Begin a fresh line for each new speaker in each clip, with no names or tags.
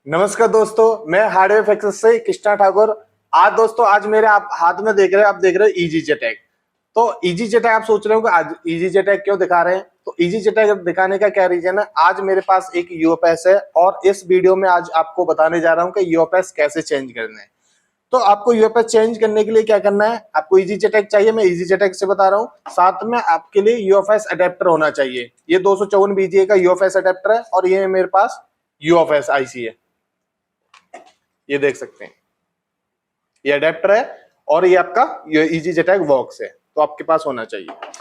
नमस्कार दोस्तों, मैं हार्डवेयर फिक्सर्स से कृष्णा ठाकुर। आज मेरे आप हाथ में देख रहे हो इजी जेटेक। तो इजी जेटेक आप सोच रहे हो कि आज इजी जेटेक क्यों दिखा रहे हैं। तो इजी जेटेक दिखाने का क्या रीजन है, आज मेरे पास एक यूएफएस है और इस वीडियो में आज आपको बताने जा रहा हूं कि यूएफएस कैसे चेंज करना है। तो आपको यूएफएस चेंज करने के लिए क्या करना है, आपको इजी जेटेक चाहिए, मैं इजी जेटेक से बता रहा हूँ। साथ में आपके लिए यूएफएस अडेप्टर होना चाहिए। ये 254 बीजीए का यूएफएस अडेप्टर है और ये मेरे पास यूएफएस आईसी है, ये देख सकते हैं, ये अडेप्टर है और ये आपका इजी जेटेक बॉक्स है, तो आपके पास होना चाहिए।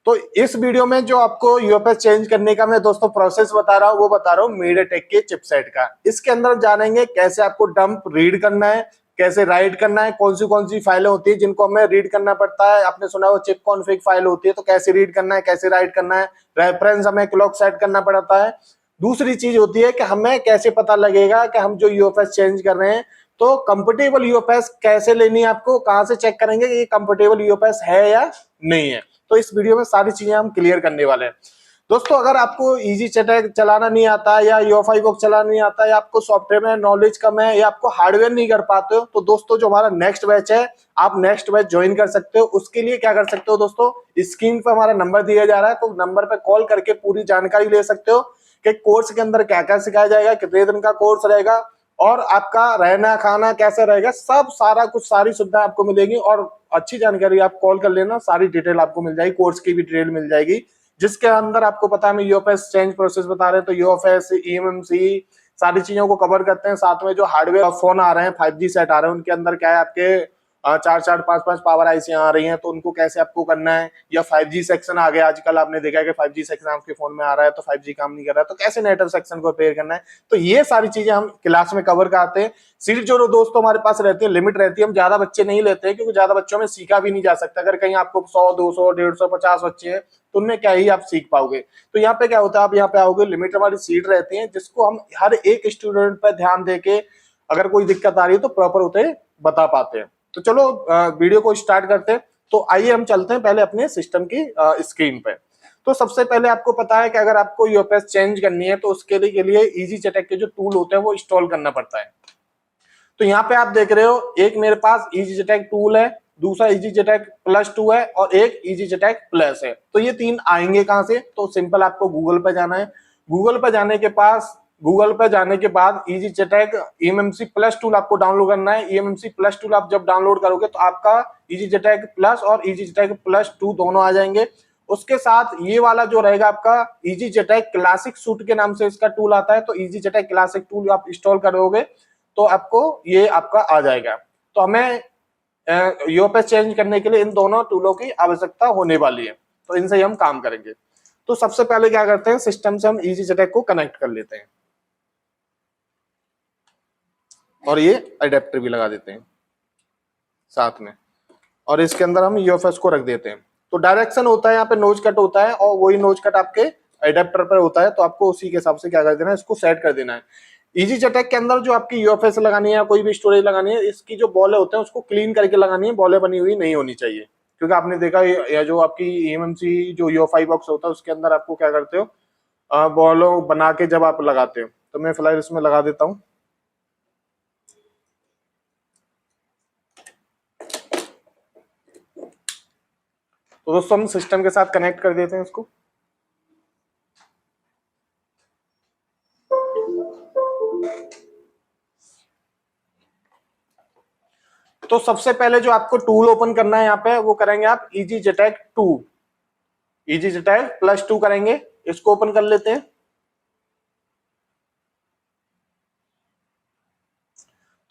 तो इस वीडियो में जो आपको यूएफएस चेंज करने का मैं दोस्तों प्रोसेस बता रहा हूँ, वो बता रहा हूँ मीडियाटेक के चिपसेट का। इसके अंदर जानेंगे कैसे आपको डंप रीड करना है, कैसे राइट करना है, कौन सी फाइलें होती है जिनको हमें रीड करना पड़ता है। आपने सुना वो चिप कॉन्फ़िग फाइल होती है, तो कैसे रीड करना है, कैसे राइट करना है, रेफरेंस हमें क्लॉक सेट करना पड़ता है। दूसरी चीज होती है कि हमें कैसे पता लगेगा कि हम जो यूएफएस चेंज कर रहे हैं तो कंफर्टेबल यूएफएस कैसे लेनी है, आपको कहां से चेक करेंगे कि ये कंफर्टेबल यूएफएस है या नहीं है। तो इस वीडियो में सारी चीजें हम क्लियर करने वाले हैं दोस्तों। अगर आपको इजी जेटेक चलाना नहीं आता या यूएफआई बॉक्स चलाना नहीं आता या आपको सॉफ्टवेयर में नॉलेज कम है या आपको हार्डवेयर नहीं कर पाते हो, तो दोस्तों जो हमारा नेक्स्ट बैच है, आप नेक्स्ट बैच ज्वाइन कर सकते हो। उसके लिए क्या कर सकते हो दोस्तों, स्क्रीन पर हमारा नंबर दिया जा रहा है, तो नंबर पर कॉल करके पूरी जानकारी ले सकते हो कि कोर्स के अंदर क्या क्या सिखाया जाएगा, कितने दिन का कोर्स रहेगा और आपका रहना खाना कैसे रहेगा, सब सारा कुछ सारी सुविधा आपको मिलेगी। और अच्छी जानकारी आप कॉल कर लेना, सारी डिटेल आपको मिल जाएगी, कोर्स की भी डिटेल मिल जाएगी, जिसके अंदर आपको पता है यूएफएस चेंज प्रोसेस बता रहे हैं। तो यूएफएस ईएमएमसी सारी चीजों को कवर करते हैं। साथ में जो हार्डवेयर फोन आ रहे हैं, 5G सेट आ रहे हैं, उनके अंदर क्या है आपके 4 5 पावर आईसियां आ रही हैं, तो उनको कैसे आपको करना है। या 5G सेक्शन आ गया, आजकल आपने देखा है कि 5G सेक्शन आपके फोन में आ रहा है, तो 5G काम नहीं कर रहा है, तो कैसे नेटवर्क सेक्शन को रिपेयर करना है। तो ये सारी चीजें हम क्लास में कवर करते हैं। सीट जो दोस्तों हमारे पास रहती है, लिमिट रहती है, हम ज्यादा बच्चे नहीं लेते हैं क्योंकि ज्यादा बच्चों में सीखा भी नहीं जा सकता। अगर कहीं आपको 100 200 150 50 बच्चे हैं तो उनमें क्या ही आप सीख पाओगे। तो यहाँ पे क्या होता है, आप यहाँ पे आओगे, लिमिट वाली सीट रहती है जिसको हम हर एक स्टूडेंट पर ध्यान देके अगर कोई दिक्कत आ रही है तो प्रॉपर उसे बता पाते हैं। तो चलो वीडियो को स्टार्ट करते हैं। तो आइए हम चलते हैं पहले अपने सिस्टम की स्क्रीन पे। तो सबसे पहले आपको पता है कि अगर आपको यूएफएस चेंज करनी है तो उसके लिए इजी जेटेक के जो टूल होते हैं वो इंस्टॉल करना पड़ता है। तो यहाँ पे आप देख रहे हो, एक मेरे पास इजी जेटेक टूल है, दूसरा इजी जेटेक प्लस 2 है और एक इजी जेटेक प्लस है। तो ये तीन आएंगे कहां से, तो सिंपल आपको गूगल पे जाना है। गूगल पे जाने के बाद इजी जेटेक ईएमएमसी प्लस टूल आपको डाउनलोड करना है। ईएमएमसी प्लस टूल आप जब डाउनलोड करोगे तो आपका इजी जेटेक प्लस और इजी जेटेक प्लस 2 दोनों आ जाएंगे। उसके साथ ये वाला जो रहेगा आपका इजी जेटेक क्लासिक सूट के नाम से इसका टूल आता है, तो इजी जेटेक क्लासिक टूल आप इंस्टॉल करोगे तो आपको ये आपका आ जाएगा। तो हमें यूएफएस चेंज करने के लिए इन दोनों टूलों की आवश्यकता होने वाली है, तो इनसे ही हम काम करेंगे। तो सबसे पहले क्या करते हैं, सिस्टम से हम इजी जेटेक को कनेक्ट कर लेते हैं और ये अडेप्टर भी लगा देते हैं साथ में, और इसके अंदर हम यूएफएस को रख देते हैं। तो डायरेक्शन होता है यहाँ पे, नोज कट होता है और वही नोज कट आपके अडेप्टर पर होता है, तो आपको उसी के हिसाब से क्या कर देना है, इसको सेट कर देना है। इजी जेटेक के अंदर जो आपकी यूएफएस लगानी है या कोई भी स्टोरेज लगानी है, इसकी जो बॉले होते हैं उसको क्लीन करके लगानी है, बॉले बनी हुई नहीं होनी चाहिए। क्योंकि आपने देखा या जो आपकी ईएमएमसी जो यूएफआई बॉक्स होता है उसके अंदर आपको क्या करते हो, बॉलों बना के जब आप लगाते हो। तो मैं फिलहाल इसमें लगा देता हूँ। तो दोस्तों हम सिस्टम के साथ कनेक्ट कर देते हैं इसको। तो सबसे पहले जो आपको टूल ओपन करना है यहाँ पे, वो करेंगे आप इजी जेटेक 2, इजी जेटेक प्लस 2 करेंगे, इसको ओपन कर लेते हैं।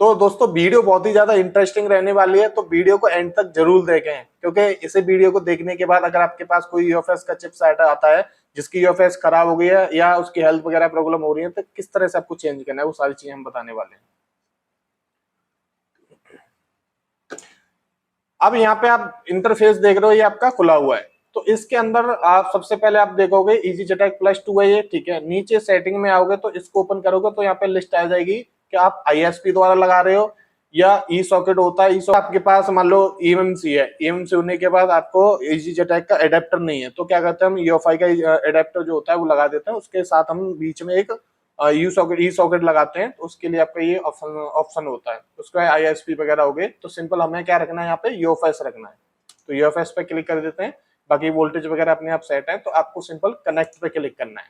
तो दोस्तों वीडियो बहुत ही ज्यादा इंटरेस्टिंग रहने वाली है, तो वीडियो को एंड तक जरूर देखें, क्योंकि इसे वीडियो को देखने के बाद अगर आपके पास कोई यूएफएस का चिपसेट आता है जिसकी यूएफएस खराब हो गई है या उसकी हेल्थ वगैरह प्रॉब्लम हो रही है, तो किस तरह से आपको चेंज करना है वो सारी चीजें हम बताने वाले हैं। अब यहाँ पे आप इंटरफेस देख रहे हो, ये आपका खुला हुआ है। तो इसके अंदर आप सबसे पहले आप देखोगे इजी जेटेक प्लस 2 है ये, ठीक है। नीचे सेटिंग में आओगे तो इसको ओपन करोगे तो यहाँ पे लिस्ट आ जाएगी कि आप आईएसपी द्वारा लगा रहे हो या ई सॉकेट होता है। ई सॉकेट आपके पास मान लो ईएमएमसी है, ईएमएमसी होने के बाद आपको इजी जेटेक का एडेप्टर नहीं है, तो क्या करते हैं हम यूएफआई का एडेप्टर जो होता है वो लगा देते हैं, उसके साथ हम बीच में एक यू सॉकेट ई सॉकेट लगाते हैं तो उसके लिए आपका ये ऑप्शन होता है। उसके बाद ISP वगैरह हो गए, तो सिंपल हमें क्या रखना है, यहाँ पे UFS रखना है। तो UFS पे क्लिक कर देते हैं। बाकी वोल्टेज वगैरह अपने आप सेट है, तो आपको सिंपल कनेक्ट पे क्लिक करना है,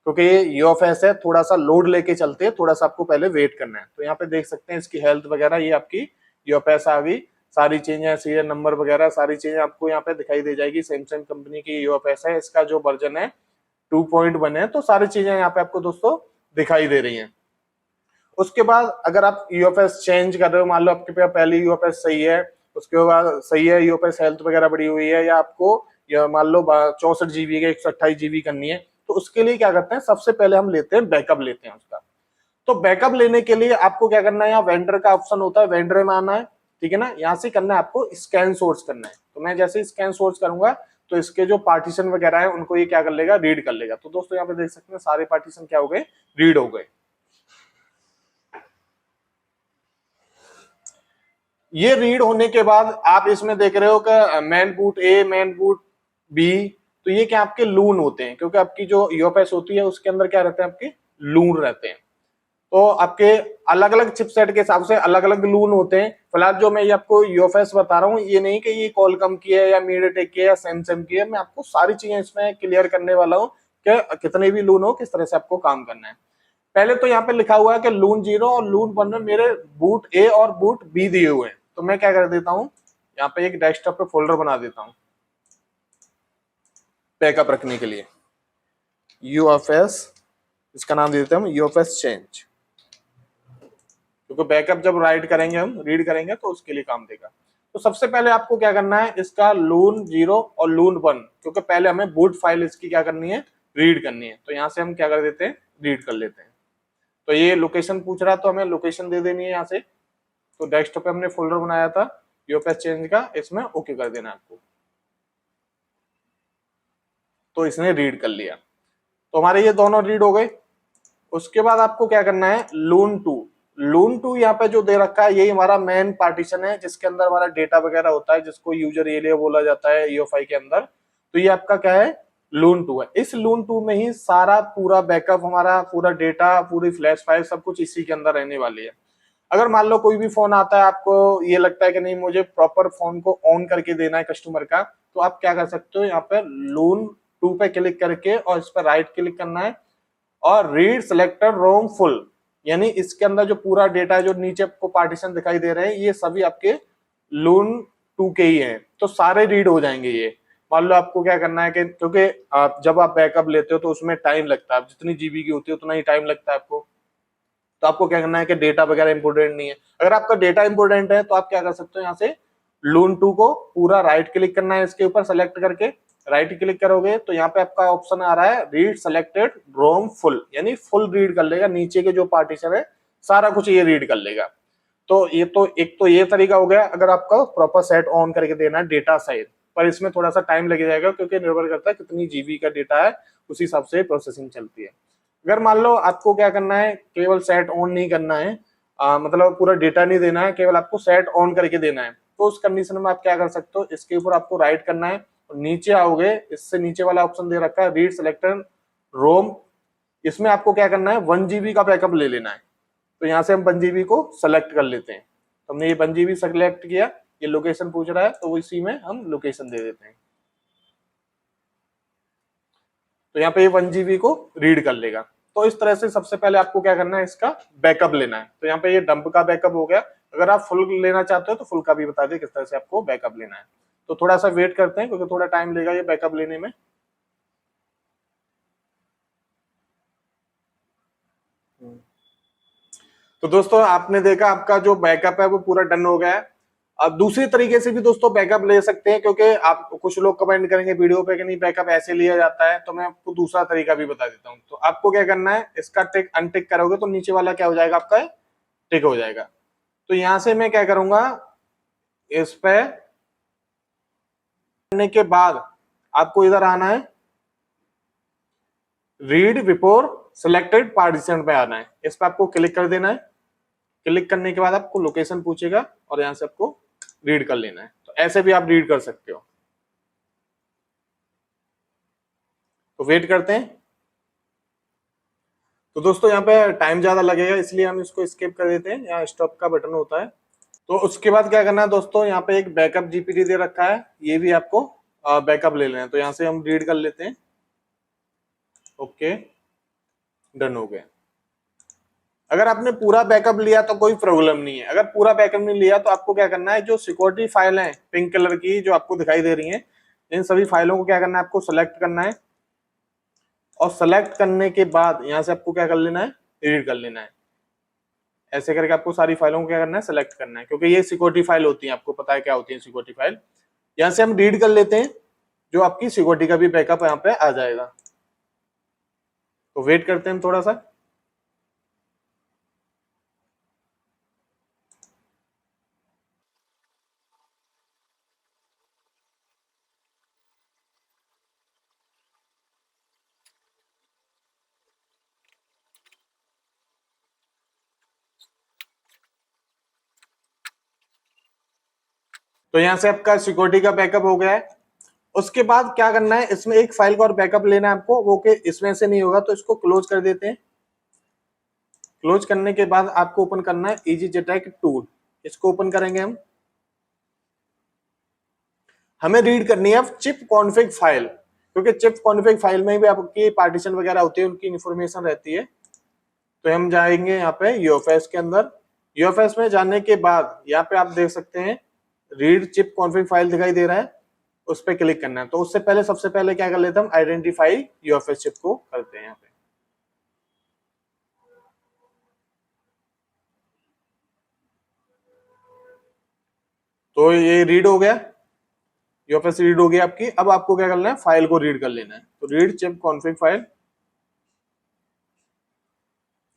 क्योंकि ये UFS है, थोड़ा सा लोड लेके चलते हैं, थोड़ा सा आपको पहले वेट करना है। तो यहाँ पे देख सकते हैं इसकी हेल्थ वगैरह, ये आपकी UFS आ गई, सारी चीजें, सीरियल नंबर वगैरह सारी चीजें आपको यहाँ पे दिखाई दे जाएगी। सैमसंग कंपनी की UFS है, इसका जो वर्जन है 2.1 है, तो सारी चीजें यहाँ पे आपको दोस्तों दिखाई दे रही हैं। उसके बाद अगर आप UFS चेंज कर रहे हो, मान लो आपके पास पहली UFS सही है, उसके बाद सही है UFS हेल्थ वगैरह बढ़ी हुई है, या आपको मान लो 64 GB का 128 GB करनी है, तो उसके लिए क्या करते हैं, सबसे पहले हम लेते हैं बैकअप लेते हैं उसका। तो बैकअप लेने के लिए आपको क्या करना है, यहाँ वेंडर का ऑप्शन होता है, वेंडर में आना है, ठीक है ना। यहाँ से करना है आपको स्कैन सोर्स करना है। तो मैं जैसे स्कैन सोर्स करूंगा तो इसके जो पार्टीशन वगैरह है उनको ये क्या कर लेगा, रीड कर लेगा। तो दोस्तों यहाँ पे देख सकते हैं सारे पार्टीशन क्या हो गए, रीड हो गए। ये रीड होने के बाद आप इसमें देख रहे हो कि man boot A, man boot B, तो ये क्या आपके लून होते हैं, क्योंकि आपकी जो UFS होती है उसके अंदर क्या रहते हैं, आपके लून रहते हैं। तो आपके अलग अलग चिपसेट के हिसाब से अलग अलग लून होते हैं। फिलहाल जो मैं ये आपको UFS बता रहा हूँ, ये नहीं कि ये कॉलकॉम की है या मीडियाटेक की है या सैमसंग की है, मैं आपको सारी चीजें इसमें क्लियर करने वाला हूँ कि कितने भी लून हो किस तरह से आपको काम करना है। पहले तो यहाँ पे लिखा हुआ है कि लून 0 और लून 1 में मेरे बूट A और बूट B दिए हुए हैं, तो मैं क्या कर देता हूँ, यहाँ पे एक डेस्कटॉप पे फोल्डर बना देता हूँ बैकअप रखने के लिए। UFS, इसका नाम दे देते हैं हम UFS चेंज, क्योंकि बैकअप जब राइट करेंगे हम, रीड करेंगे तो उसके लिए काम देगा। तो सबसे पहले आपको क्या करना है, इसका लून 0 और लून 1, क्योंकि पहले हमें बूट फाइल इसकी क्या करनी है, रीड करनी है। तो यहाँ से हम क्या कर देते हैं, रीड कर लेते हैं। तो ये लोकेशन पूछ रहा है, तो हमें लोकेशन दे देनी है यहाँ से। तो डेस्कटॉप पे हमने फोल्डर बनाया था UFS चेंज का, इसमें ओके कर देना आपको। तो इसने रीड कर लिया, तो हमारे ये दोनों रीड हो गए। उसके बाद आपको क्या करना है, लून 2, लून 2 यहाँ पे जो दे रखा है यही हमारा मेन पार्टीशन है, जिसके अंदर हमारा डेटा वगैरह होता है, जिसको यूजर एरिया बोला जाता है EOFI के अंदर। तो ये आपका क्या है, लून 2 है। इस लून 2 में ही सारा पूरा बैकअप, हमारा पूरा डेटा, पूरी फ्लैश फाइल सब कुछ इसी के अंदर रहने वाली है। अगर मान लो कोई भी फोन आता है, आपको ये लगता है कि नहीं मुझे प्रॉपर फोन को ऑन करके देना है कस्टमर का, तो आप क्या कर सकते हो, यहाँ पे लून 2 पे क्लिक करके और इस पर राइट क्लिक करना है और रीड सिलेक्टेड रोम फुल, यानी इसके अंदर जो पूरा डेटा जो नीचे आपको पार्टीशन दिखाई दे रहे हैं ये सभी आपके लून 2 के ही हैं, तो सारे रीड हो जाएंगे ये। मान लो आपको क्या करना है कि क्योंकि जब आप बैकअप लेते हो तो उसमें टाइम लगता है, जितनी GB की होती है उतना ही टाइम लगता है आपको। तो आपको क्या करना है कि डेटा वगैरह इंपोर्टेंट नहीं है। अगर आपका डेटा इंपोर्टेंट है तो आप क्या कर सकते हो, यहाँ से लून 2 को पूरा राइट क्लिक करना है, इसके ऊपर सेलेक्ट करके राइट क्लिक करोगे तो यहाँ पे आपका ऑप्शन आ रहा है रीड सेलेक्टेड रोम फुल, यानी फुल रीड कर लेगा, नीचे के जो पार्टीशन है सारा कुछ ये रीड कर लेगा। तो ये तो एक तो ये तरीका हो गया अगर आपका प्रॉपर सेट ऑन करके देना है डेटा साइज, पर इसमें थोड़ा सा टाइम लग जाएगा क्योंकि निर्भर करता है कितनी GB का डेटा है, उसी हिसाब से प्रोसेसिंग चलती है। अगर मान लो आपको क्या करना है, केवल सेट ऑन नहीं करना है, मतलब पूरा डेटा नहीं देना है, केवल आपको सेट ऑन करके देना है, तो उस कंडीशन में आप क्या कर सकते हो, इसके ऊपर आपको राइट करना है और नीचे आओगे, इससे नीचे वाला ऑप्शन दे रखा है रीड सिलेक्टेड रोम, इसमें आपको क्या करना है 1 GB का बैकअप ले लेना है। तो यहाँ से हम 1 GB को सेलेक्ट कर लेते हैं। तो हमने ये 1 GB सेलेक्ट किया, ये लोकेशन पूछ रहा है तो इसी में हम लोकेशन दे देते हैं। तो यहाँ पे ये 1 GB को रीड कर लेगा। तो इस तरह से सबसे पहले आपको क्या करना है, इसका बैकअप लेना है। तो यहाँ पे ये डंप का बैकअप हो गया। अगर आप फुल लेना चाहते हो तो फुल का भी बता दें किस तरह से आपको बैकअप लेना है। तो थोड़ा सा वेट करते हैं क्योंकि थोड़ा टाइम लेगा ये बैकअप लेने में। तो दोस्तों आपने देखा आपका जो बैकअप है वो पूरा डन हो गया है। अब दूसरी तरीके से भी दोस्तों बैकअप ले सकते हैं, क्योंकि आप कुछ लोग कमेंट करेंगे वीडियो पे कि नहीं बैकअप ऐसे लिया जाता है, तो मैं आपको दूसरा तरीका भी बता देता हूँ। तो आपको क्या करना है, इसका टिक अनटिक करोगे तो नीचे वाला क्या हो जाएगा, आपका टिक हो जाएगा। तो यहां से मैं क्या करूंगा, इस पे करने के बाद आपको इधर आना है, रीड बिफोर सिलेक्टेड पार्टीशन पे आना है, इस पे आपको क्लिक कर देना है। क्लिक करने के बाद आपको लोकेशन पूछेगा और यहां से आपको रीड कर लेना है। तो ऐसे भी आप रीड कर सकते हो। तो वेट करते हैं। तो दोस्तों यहाँ पे टाइम ज्यादा लगेगा, इसलिए हम इसको स्किप कर देते हैं, यहाँ स्टॉप का बटन होता है। तो उसके बाद क्या करना है दोस्तों, यहाँ पे एक बैकअप जीपीटी दे रखा है, ये भी आपको बैकअप ले लेना है। तो यहाँ से हम रीड कर लेते हैं, ओके डन हो गया। अगर आपने पूरा बैकअप लिया तो कोई प्रॉब्लम नहीं है, अगर पूरा बैकअप नहीं लिया तो आपको क्या करना है, जो सिक्योरिटी फाइल है पिंक कलर की जो आपको दिखाई दे रही है, इन सभी फाइलों को क्या करना है, आपको सेलेक्ट करना है। और सेलेक्ट करने के बाद यहाँ से आपको क्या कर लेना है, रीड कर लेना है। ऐसे करके आपको सारी फाइलों को क्या करना है, सेलेक्ट करना है, क्योंकि ये सिक्योरिटी फाइल होती है, आपको पता है क्या होती है सिक्योरिटी फाइल। यहाँ से हम रीड कर लेते हैं, जो आपकी सिक्योरिटी का भी बैकअप यहाँ पे आ जाएगा। तो वेट करते हैं थोड़ा सा। तो यहाँ से आपका सिक्योरिटी का बैकअप हो गया है। उसके बाद क्या करना है, इसमें एक फाइल का और बैकअप लेना है आपको, वो कि इसमें से नहीं होगा तो इसको क्लोज कर देते हैं। क्लोज करने के बाद आपको ओपन करना है EasyJetAck टूल, इसको ओपन करेंगे हम। हमें रीड करनी है चिप कॉन्फ़िग फाइल, क्योंकि चिप कॉन्फ़िग फाइल में भी आपकी पार्टीशन वगैरह होती है, उनकी इंफॉर्मेशन रहती है। तो हम जाएंगे यहाँ पे यूएफएस के अंदर। यूएफएस में जाने के बाद यहाँ पे आप देख सकते हैं रीड चिप कॉन्फ़िग फाइल दिखाई दे रहा है, उस पर क्लिक करना है। तो उससे पहले सबसे पहले क्या कर लेते हैं, हम आइडेंटिफाई यूएफएस चिप को करते हैं यहाँ पे। तो ये रीड हो गया, यूएफएस रीड हो गया आपकी। अब आपको क्या करना है, फाइल को रीड कर लेना है। तो रीड चिप कॉन्फ़िग फाइल,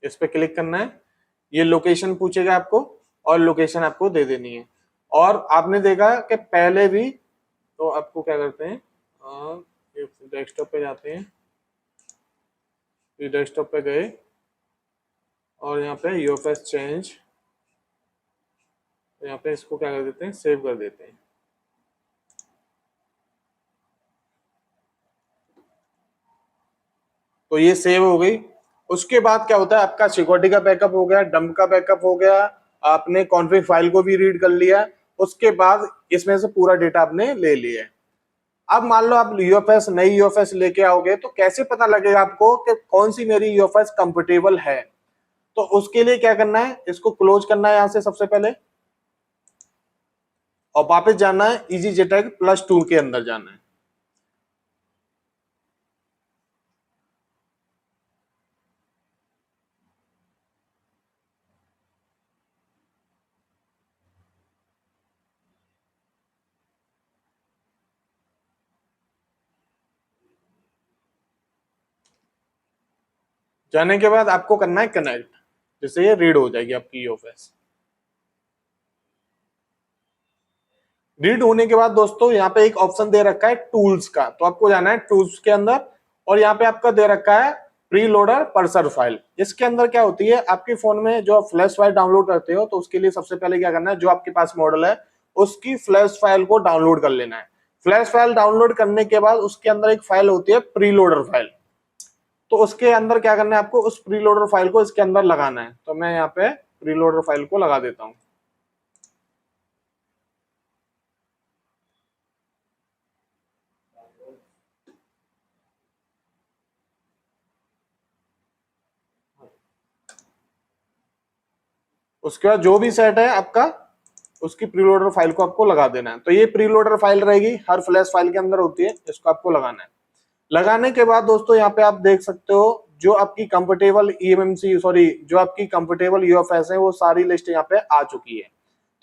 इस पे क्लिक करना है। ये लोकेशन पूछेगा आपको और लोकेशन आपको दे देनी है। और आपने देखा कि पहले भी, तो आपको क्या करते हैं, डेस्कटॉप पे जाते हैं, डेस्कटॉप पे गए और यहाँ पे यूएफएस चेंज, यहाँ पे इसको क्या कर देते हैं, सेव कर देते हैं। तो ये सेव हो गई। उसके बाद क्या होता है, आपका सिक्योरिटी का बैकअप हो गया, डंप का बैकअप हो गया, आपने कॉन्फ़िग फाइल को भी रीड कर लिया। उसके बाद इसमें से पूरा डेटा आपने ले लिया। अब मान लो आप यूएफएस नई यूएफएस लेके आओगे, तो कैसे पता लगेगा आपको कि कौन सी मेरी यूएफएस कंफर्टेबल है। तो उसके लिए क्या करना है, इसको क्लोज करना है यहाँ से सबसे पहले, और वापस जाना है EasyJetAck +2 के अंदर जाना है। जाने के बाद आपको करना है कनेक्ट, जिससे ये रीड हो जाएगी आपकी यूएफएस। रीड होने के बाद दोस्तों यहाँ पे एक ऑप्शन दे रखा है टूल्स का, तो आपको जाना है टूल्स के अंदर, और यहाँ पे आपका दे रखा है प्री लोडर पर्सर फाइल। इसके अंदर क्या होती है, आपके फोन में जो फ्लैश फाइल डाउनलोड करते हो, तो उसके लिए सबसे पहले क्या करना है, जो आपके पास मॉडल है उसकी फ्लैश फाइल को डाउनलोड कर लेना है। फ्लैश फाइल डाउनलोड करने के बाद उसके अंदर एक फाइल होती है प्री लोडर फाइल, तो उसके अंदर क्या करना है, आपको उस प्री लोडर फाइल को इसके अंदर लगाना है। तो मैं यहाँ पे प्री लोडर फाइल को लगा देता हूँ। उसके बाद जो भी सेट है आपका, उसकी प्रीलोडर फाइल को आपको लगा देना है। तो ये प्रीलोडर फाइल रहेगी, हर फ्लैश फाइल के अंदर होती है, इसको आपको लगाना है। लगाने के बाद दोस्तों यहाँ पे आप देख सकते हो, जो आपकी कंफर्टेबल EMMC सॉरी जो आपकी कंफर्टेबल यूएफएस है, वो सारी लिस्ट यहाँ पे आ चुकी है।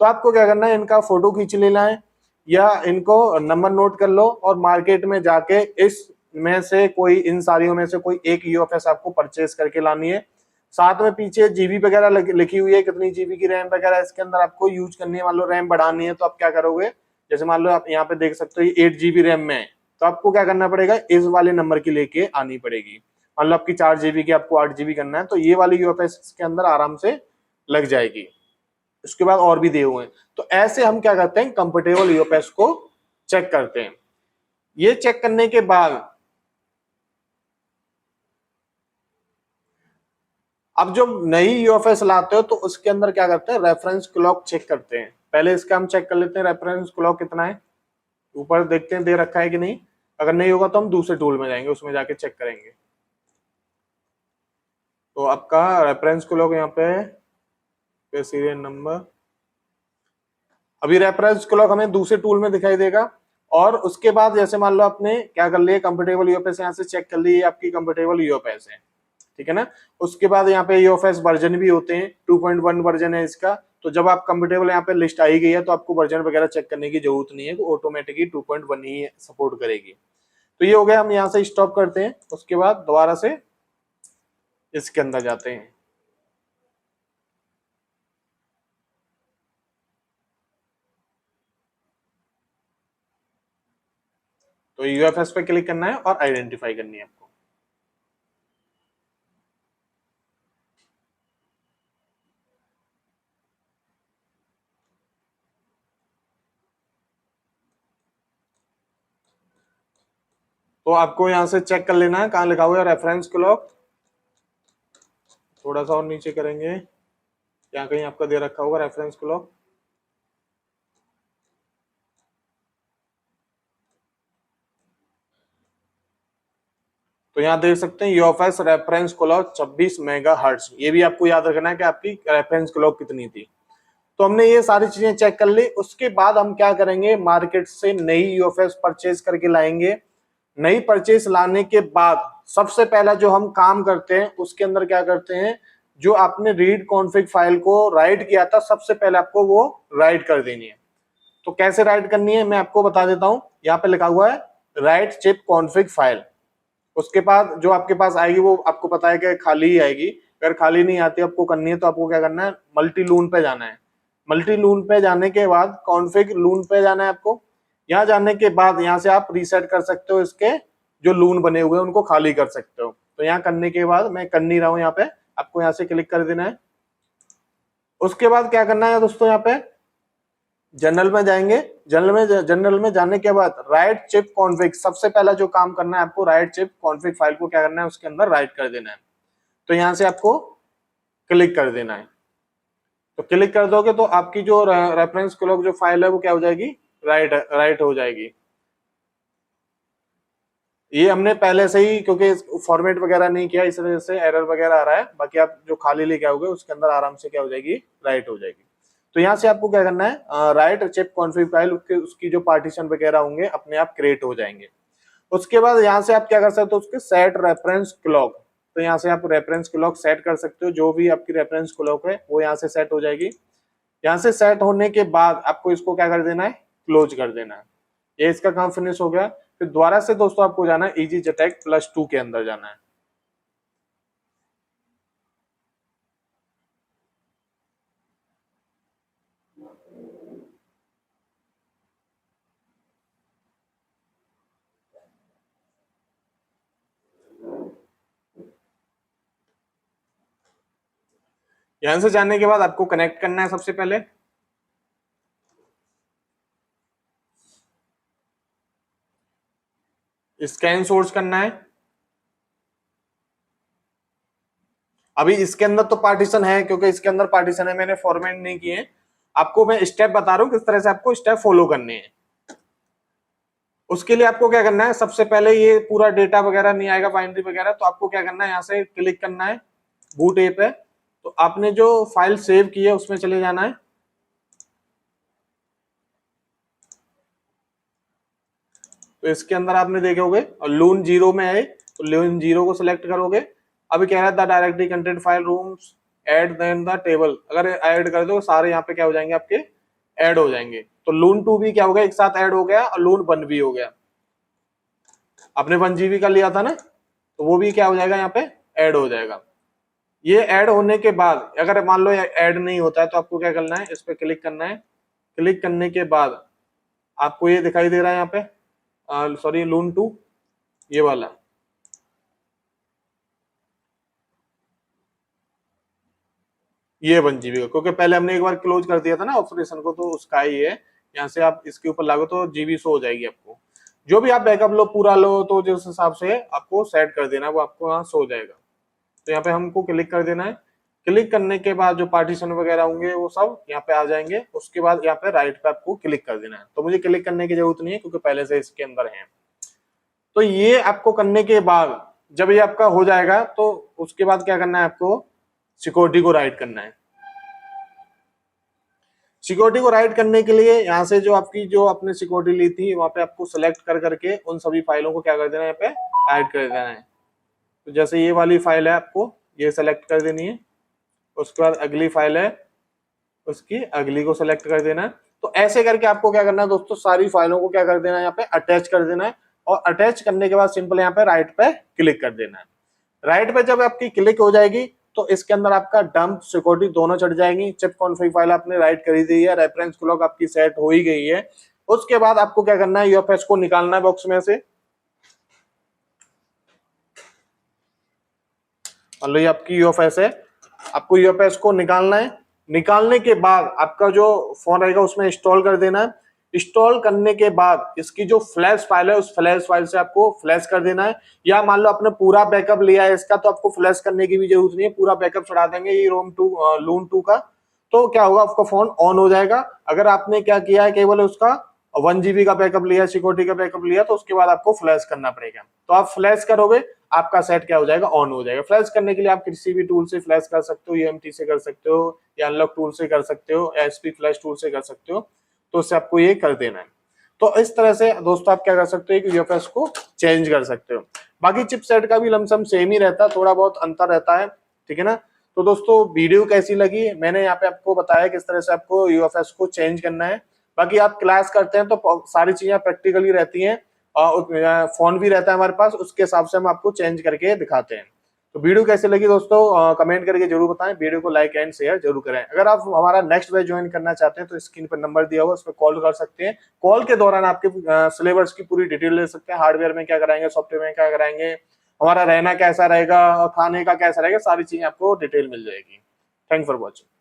तो आपको क्या करना है, इनका फोटो खींच लेना है या इनको नंबर नोट कर लो, और मार्केट में जाके इस में से कोई, इन सारियों में से कोई एक यूएफएस आपको परचेज करके लानी है। साथ में पीछे जीबी वगैरह लिखी हुई है, कितनी जीबी की रैम वगैरह इसके अंदर आपको यूज करनी है। मान लो रैम बढ़ानी है, तो आप क्या करोगे, जैसे मान लो आप यहाँ पे देख सकते हो 8 GB रैम में है, तो आपको क्या करना पड़ेगा, इस वाले नंबर की लेके आनी पड़ेगी। मान लो आपकी 4 GB की, आपको 8 GB करना है, तो ये वाली यूएफएस के अंदर आराम से लग जाएगी। उसके बाद और भी दिए हुए हैं। तो ऐसे हम क्या करते हैं, कंफर्टेबल यूएफएस को चेक करते हैं। ये चेक करने के बाद अब जो नई यूएफएस लाते हो तो उसके अंदर क्या करते हैं, रेफरेंस क्लॉक चेक करते हैं। पहले इसका हम चेक कर लेते हैं रेफरेंस क्लॉक कितना है, ऊपर देखते हैं दे रखा है कि नहीं। अगर नहीं होगा तो हम दूसरे टूल में जाएंगे, उसमें जाके चेक करेंगे। तो आपका रेफरेंस क्लॉक यहाँ पे सीरियल नंबर, अभी रेफरेंस क्लॉक हमें दूसरे टूल में दिखाई देगा। और उसके बाद जैसे मान लो आपने क्या कर लिया, कंफर्टेबल यूएफएस यहाँ से चेक कर ली, आपकी कंफर्टेबल यूएफएस है, ठीक है ना। उसके बाद यहाँ पे यूएफएस वर्जन भी होते हैं, 2.1 वर्जन है इसका। तो जब आप कंफर्टेबल यहाँ पे लिस्ट आई गई है तो आपको वर्जन वगैरह चेक करने की जरूरत नहीं है, ऑटोमेटिकली 2.1 ही सपोर्ट करेगी। तो ये हो गया, हम यहाँ से स्टॉप करते हैं। उसके बाद दोबारा से इसके अंदर जाते हैं। तो यूएफएस पे क्लिक करना है और आइडेंटिफाई करनी है आपको। तो आपको यहां से चेक कर लेना है कहां लिखा हुआ है रेफरेंस क्लॉक। थोड़ा सा और नीचे करेंगे, यहाँ कहीं आपका दे रखा होगा रेफरेंस क्लॉक। तो यहाँ देख सकते हैं यूएफएस रेफरेंस क्लॉक 26 मेगाहर्ट्ज। ये भी आपको याद रखना है कि आपकी रेफरेंस क्लॉक कितनी थी। तो हमने ये सारी चीजें चेक कर ली। उसके बाद हम क्या करेंगे, मार्केट से नई यूएफएस परचेज करके लाएंगे। नई परचेज लाने के बाद सबसे पहला जो हम काम करते हैं उसके अंदर क्या करते हैं, जो आपने रीड कॉन्फ़िग फाइल को राइट किया था सबसे पहले आपको वो राइट कर देनी है। तो कैसे राइट करनी है मैं आपको बता देता हूं। यहाँ पे लिखा हुआ है राइट चिप कॉन्फ़िग फाइल। उसके बाद जो आपके पास आएगी वो आपको पता है कि खाली ही आएगी। अगर खाली नहीं आती आपको करनी है तो आपको क्या करना है, मल्टी लून पे जाना है। मल्टी लून पे जाने के बाद कॉन्फ़िग लून पे जाना है आपको। यहाँ जाने के बाद यहाँ से आप रीसेट कर सकते हो, इसके जो लून बने हुए हैं उनको खाली कर सकते हो। तो यहाँ करने के बाद, मैं कर नहीं रहा हूँ, यहाँ पे आपको यहाँ से क्लिक कर देना है। उसके बाद क्या करना है दोस्तों, यहाँ पे जनरल में जाएंगे। जनरल में जाने के बाद राइट चिप कॉन्फ़िग, सबसे पहला जो काम करना है आपको, राइट चिप कॉन्फ़िग फाइल को क्या करना है, उसके अंदर राइट कर देना है। तो यहाँ से आपको क्लिक कर देना है। तो क्लिक कर दोगे तो आपकी जो रेफरेंस क्लॉक जो फाइल है वो क्या हो जाएगी, राइट हो जाएगी। ये हमने पहले से ही, क्योंकि फॉर्मेट वगैरह नहीं किया इस वजह से एरर वगैरह आ रहा है। बाकी आप जो खाली लेके आओगे उसके अंदर आराम से क्या हो जाएगी, राइट हो जाएगी। तो यहाँ से आपको क्या करना है, राइट चिप कॉन्फ़िग फाइल, उसकी जो पार्टीशन वगैरह होंगे अपने आप क्रिएट हो जाएंगे। उसके बाद यहाँ से आप क्या कर सकते हो, उसके सेट रेफरेंस क्लॉक। तो यहाँ से आप रेफरेंस क्लॉक सेट कर सकते हो, जो भी आपकी रेफरेंस क्लॉक है वो यहाँ से सेट हो जाएगी। यहाँ से सेट होने के बाद आपको इसको क्या कर देना है, क्लोज कर देना है। ये इसका काम फिनिश हो गया। फिर दोबारा से दोस्तों आपको जाना है EasyJetAC +2 के अंदर जाना है। यहां से जाने के बाद आपको कनेक्ट करना है। सबसे पहले स्कैन सोर्स करना है। अभी इसके अंदर तो पार्टीशन है, क्योंकि इसके अंदर पार्टीशन है, मैंने फॉर्मेट नहीं किए। आपको मैं स्टेप बता रहा हूं किस तरह से आपको स्टेप फॉलो करने हैं। उसके लिए आपको क्या करना है, सबसे पहले ये पूरा डेटा वगैरह नहीं आएगा, बाइनरी वगैरह, तो आपको क्या करना है, यहाँ से क्लिक करना है बूट ए पे। तो आपने जो फाइल सेव की है उसमें चले जाना है। तो इसके अंदर आपने देखे होंगे और लून 0 में है, तो लून 0 को सिलेक्ट करोगे। अभी कह रहा है the directly content file rooms add then the table, अगर ऐड कर दो सारे यहाँ पे क्या हो जाएंगे, आपके ऐड हो जाएंगे। तो लून 2 भी क्या हो गया, एक साथ ऐड हो गया, और लून 1 भी हो गया। आपने 1 GB का लिया था ना, तो वो भी क्या हो जाएगा, यहाँ पे ऐड हो जाएगा। ये ऐड होने के बाद अगर मान लो ऐड नहीं होता है तो आपको क्या करना है, इस पे क्लिक करना है। क्लिक करने के बाद आपको ये दिखाई दे रहा है यहाँ पे, सॉरी लून 2, ये वाला, ये 1 GB का, क्योंकि पहले हमने एक बार क्लोज कर दिया था ना ऑपरेशन को, तो उसका ही है। यहाँ से आप इसके ऊपर लागो तो GB शो हो जाएगी आपको। जो भी आप बैकअप लो पूरा लो तो जिस हिसाब से आपको सेट कर देना वो आपको यहाँ शो हो जाएगा। तो यहाँ पे हमको क्लिक कर देना है। क्लिक करने के बाद जो पार्टीशन वगैरह होंगे वो सब यहाँ पे आ जाएंगे। उसके बाद यहाँ पे राइट पे आपको क्लिक कर देना है। तो मुझे क्लिक करने की जरूरत नहीं है क्योंकि पहले से इसके अंदर है। तो ये आपको करने के बाद जब ये आपका हो जाएगा तो उसके बाद क्या करना है, आपको सिक्योरिटी को राइट करना है। सिक्योरिटी को राइट करने के लिए यहाँ से जो आपकी जो आपने सिक्योरिटी ली थी वहां पे आपको सिलेक्ट कर करके उन सभी फाइलों को क्या कर देना है, यहाँ पे ऐड कर देना है। तो जैसे ये वाली फाइल है आपको ये सेलेक्ट कर देनी है। उसके बाद अगली फाइल है उसकी अगली को सिलेक्ट कर देना है। तो ऐसे करके आपको क्या करना है दोस्तों, सारी फाइलों को क्या कर देना है, यहाँ पे अटैच कर देना है। और अटैच करने के बाद सिंपल यहाँ पे राइट पे क्लिक कर देना है। राइट पे जब आपकी क्लिक हो जाएगी तो इसके अंदर आपका डंप सिक्योरिटी दोनों चढ़ जाएंगी। चिप कॉन्फ़िग फाइल आपने राइट करी दी है, रेफरेंस क्लॉक आपकी सेट हो ही गई है। उसके बाद आपको क्या करना है, यूएफएस को निकालना है बॉक्स में से। मान लो ये आपकी यूएफएस है, आपको यूएफएस को निकालना है। निकालने के बाद आपका जो फोन रहेगा उसमें इंस्टॉल कर देना है। इंस्टॉल करने के बाद इसकी जो फ्लैश फाइल है उस फ्लैश फाइल से आपको फ्लैश कर देना है। या मान लो आपने पूरा बैकअप लिया है इसका तो आपको फ्लैश करने की भी जरूरत नहीं है, पूरा बैकअप चढ़ा देंगे ये लून 2 का। तो क्या होगा, आपका फोन ऑन हो जाएगा। अगर आपने क्या किया है, केवल उसका 1 GB का बैकअप लिया, सिक्योरिटी का बैकअप लिया, तो उसके बाद आपको फ्लैश करना पड़ेगा। तो आप फ्लैश करोगे आपका सेट क्या हो जाएगा, ऑन हो जाएगा। फ्लैश करने के लिए आप किसी भी टूल से फ्लैश कर सकते हो, यूएमटी से कर सकते हो या अनलॉक टूल से कर सकते हो, एसपी फ्लैश टूल से कर सकते हो। तो उससे आपको ये कर देना है। तो इस तरह से दोस्तों आप क्या कर सकते हो कि यूएफएस को चेंज कर सकते हो। बाकी चिपसेट का भी लमसम सेम ही रहता है, थोड़ा बहुत अंतर रहता है, ठीक है ना। तो दोस्तों वीडियो कैसी लगी, मैंने यहाँ पे आपको बताया किस तरह से आपको यूएफएस को चेंज करना है। बाकी आप क्लास करते हैं तो सारी चीजें प्रैक्टिकली रहती हैं और फोन भी रहता है हमारे पास, उसके हिसाब से हम आपको चेंज करके दिखाते हैं। तो वीडियो कैसे लगी दोस्तों कमेंट करके जरूर बताएं। वीडियो को लाइक एंड शेयर जरूर करें। अगर आप हमारा नेक्स्ट बैच ज्वाइन करना चाहते हैं तो स्क्रीन पर नंबर दिया हुआ उस पर कॉल कर सकते हैं। कॉल के दौरान आपके सिलेबस की पूरी डिटेल ले सकते हैं, हार्डवेयर में क्या कराएंगे, सॉफ्टवेयर में क्या कराएंगे, हमारा रहना कैसा रहेगा, खाने का कैसा रहेगा, सारी चीजें आपको डिटेल मिल जाएगी। Thank for watching.